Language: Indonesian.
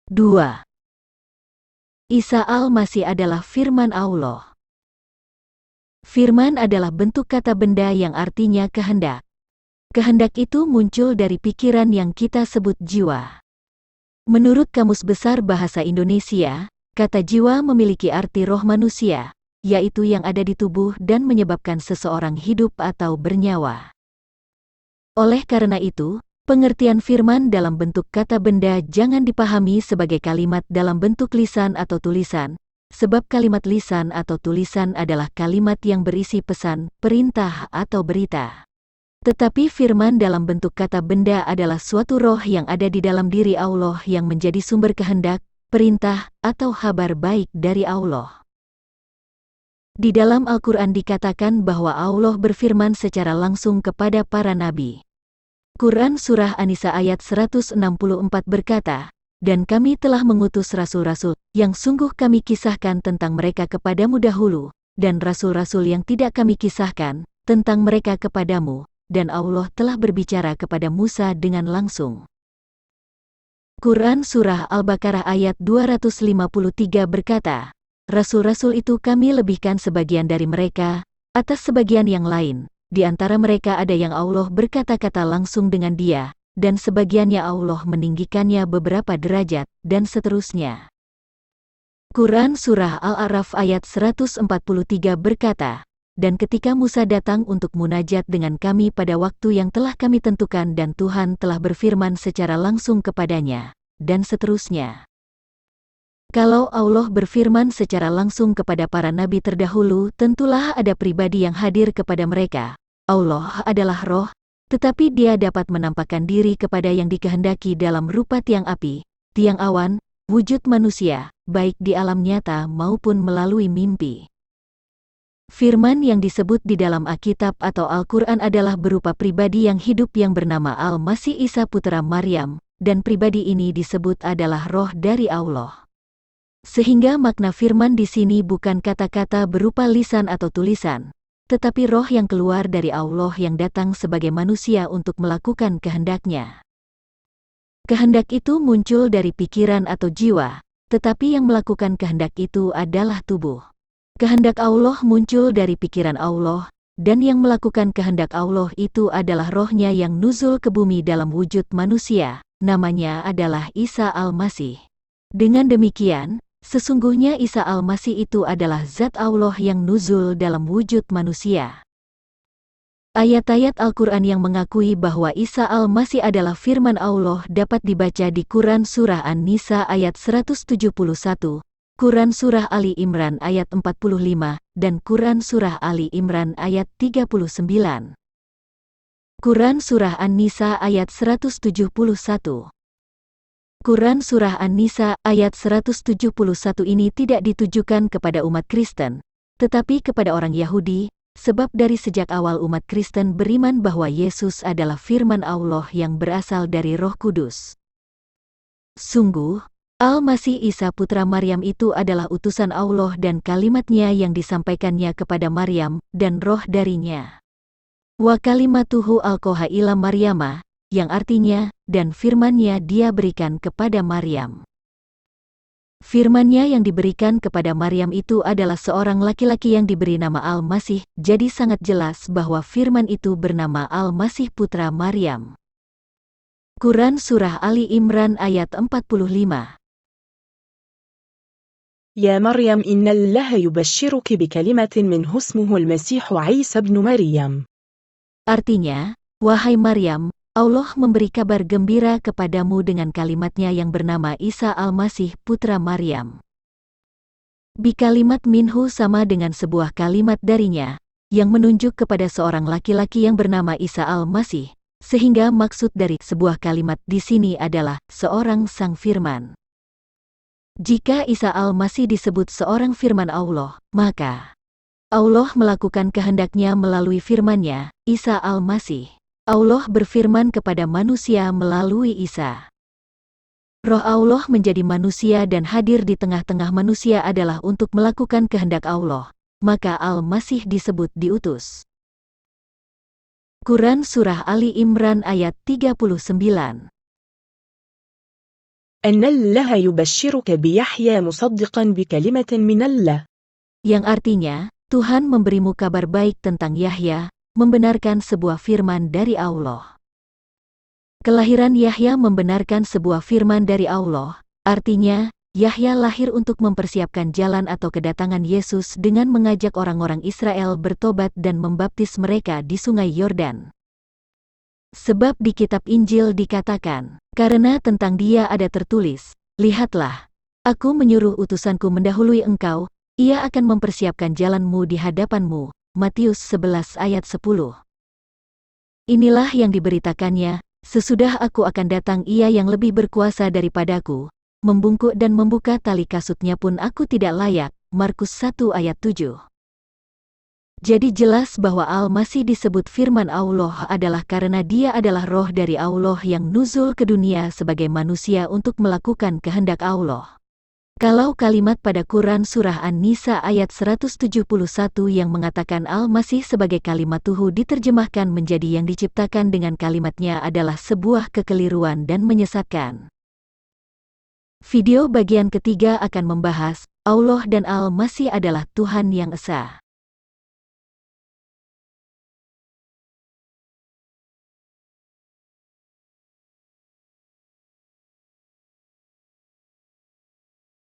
2. Isa al-Masih adalah firman Allah. Firman adalah bentuk kata benda yang artinya kehendak. Kehendak itu muncul dari pikiran yang kita sebut jiwa. Menurut Kamus Besar Bahasa Indonesia, kata jiwa memiliki arti roh manusia, yaitu yang ada di tubuh dan menyebabkan seseorang hidup atau bernyawa. Oleh karena itu, pengertian firman dalam bentuk kata benda jangan dipahami sebagai kalimat dalam bentuk lisan atau tulisan, sebab kalimat lisan atau tulisan adalah kalimat yang berisi pesan, perintah, atau berita. Tetapi firman dalam bentuk kata benda adalah suatu roh yang ada di dalam diri Allah yang menjadi sumber kehendak, perintah, atau kabar baik dari Allah. Di dalam Al-Quran dikatakan bahwa Allah berfirman secara langsung kepada para nabi. Quran Surah An-Nisa ayat 164 berkata, "Dan kami telah mengutus rasul-rasul, yang sungguh kami kisahkan tentang mereka kepadamu dahulu, dan rasul-rasul yang tidak kami kisahkan tentang mereka kepadamu, dan Allah telah berbicara kepada Musa dengan langsung." Quran Surah Al-Baqarah ayat 253 berkata, "Rasul-rasul itu kami lebihkan sebagian dari mereka, atas sebagian yang lain, di antara mereka ada yang Allah berkata-kata langsung dengan dia, dan sebagiannya Allah meninggikannya beberapa derajat, dan seterusnya." Quran Surah Al-A'raf ayat 143 berkata, "Dan ketika Musa datang untuk munajat dengan kami pada waktu yang telah kami tentukan dan Tuhan telah berfirman secara langsung kepadanya," dan seterusnya. Kalau Allah berfirman secara langsung kepada para nabi terdahulu, tentulah ada pribadi yang hadir kepada mereka. Allah adalah roh, tetapi dia dapat menampakkan diri kepada yang dikehendaki dalam rupa tiang api, tiang awan, wujud manusia, baik di alam nyata maupun melalui mimpi. Firman yang disebut di dalam Alkitab atau Al-Quran adalah berupa pribadi yang hidup yang bernama Al-Masih Isa putra Maryam, dan pribadi ini disebut adalah roh dari Allah. Sehingga makna firman di sini bukan kata-kata berupa lisan atau tulisan, tetapi roh yang keluar dari Allah yang datang sebagai manusia untuk melakukan kehendaknya. Kehendak itu muncul dari pikiran atau jiwa, tetapi yang melakukan kehendak itu adalah tubuh. Kehendak Allah muncul dari pikiran Allah, dan yang melakukan kehendak Allah itu adalah rohnya yang nuzul ke bumi dalam wujud manusia, namanya adalah Isa Al-Masih. Dengan demikian, sesungguhnya Isa Al-Masih itu adalah zat Allah yang nuzul dalam wujud manusia. Ayat-ayat Al-Quran yang mengakui bahwa Isa Al-Masih adalah firman Allah dapat dibaca di Quran Surah An-Nisa ayat 171, Quran Surah Ali Imran ayat 45, dan Quran Surah Ali Imran ayat 39. Quran Surah An-Nisa ayat 171. Quran Surah An-Nisa ayat 171 ini tidak ditujukan kepada umat Kristen, tetapi kepada orang Yahudi, sebab dari sejak awal umat Kristen beriman bahwa Yesus adalah firman Allah yang berasal dari Roh Kudus. Sungguh, Al-Masih Isa putra Maryam itu adalah utusan Allah dan kalimatnya yang disampaikannya kepada Maryam, dan roh darinya. Wa kalimatuhu alqaha ila Maryama, yang artinya, dan firmannya dia berikan kepada Maryam. Firmannya yang diberikan kepada Maryam itu adalah seorang laki-laki yang diberi nama Al-Masih, jadi sangat jelas bahwa firman itu bernama Al-Masih putra Maryam. Quran Surah Ali Imran ayat 45. يا مريم إن الله يبشرك بكلمة منه اسمه المسيح عيسى ابن مريم. Artinya, wahai Maryam, Allah memberi kabar gembira kepadamu dengan kalimatnya yang bernama Isa Al-Masih putra Maryam. Bikalimat minhu sama dengan sebuah kalimat darinya, yang menunjuk kepada seorang laki-laki yang bernama Isa Al-Masih, sehingga maksud dari sebuah kalimat di sini adalah seorang sang firman. Jika Isa Al-Masih disebut seorang firman Allah, maka Allah melakukan kehendaknya melalui firman-Nya, Isa Al-Masih. Allah berfirman kepada manusia melalui Isa. Roh Allah menjadi manusia dan hadir di tengah-tengah manusia adalah untuk melakukan kehendak Allah, maka Al-Masih disebut diutus. Quran Surah Ali Imran ayat 39. أن الله يبشرك بيحيى مصدقا بكلمة من الله. Yang artinya, Tuhan memberimu kabar baik tentang Yahya, membenarkan sebuah firman dari Allah. Kelahiran Yahya membenarkan sebuah firman dari Allah, artinya, Yahya lahir untuk mempersiapkan jalan atau kedatangan Yesus dengan mengajak orang-orang Israel bertobat dan membaptis mereka di Sungai Yordan. Sebab di kitab Injil dikatakan, karena tentang dia ada tertulis, lihatlah, aku menyuruh utusanku mendahului engkau, ia akan mempersiapkan jalanmu di hadapanmu. Matius 11 ayat 10. Inilah yang diberitakannya, sesudah aku akan datang ia yang lebih berkuasa daripadaku, membungkuk dan membuka tali kasutnya pun aku tidak layak. Markus 1 ayat 7. Jadi jelas bahwa Al-Masih disebut firman Allah adalah karena dia adalah roh dari Allah yang nuzul ke dunia sebagai manusia untuk melakukan kehendak Allah. Kalau kalimat pada Quran Surah An-Nisa ayat 171 yang mengatakan Al-Masih sebagai kalimat Tuhu diterjemahkan menjadi yang diciptakan dengan kalimatnya adalah sebuah kekeliruan dan menyesatkan. Video bagian ketiga akan membahas, Allah dan Al-Masih adalah Tuhan yang Esa.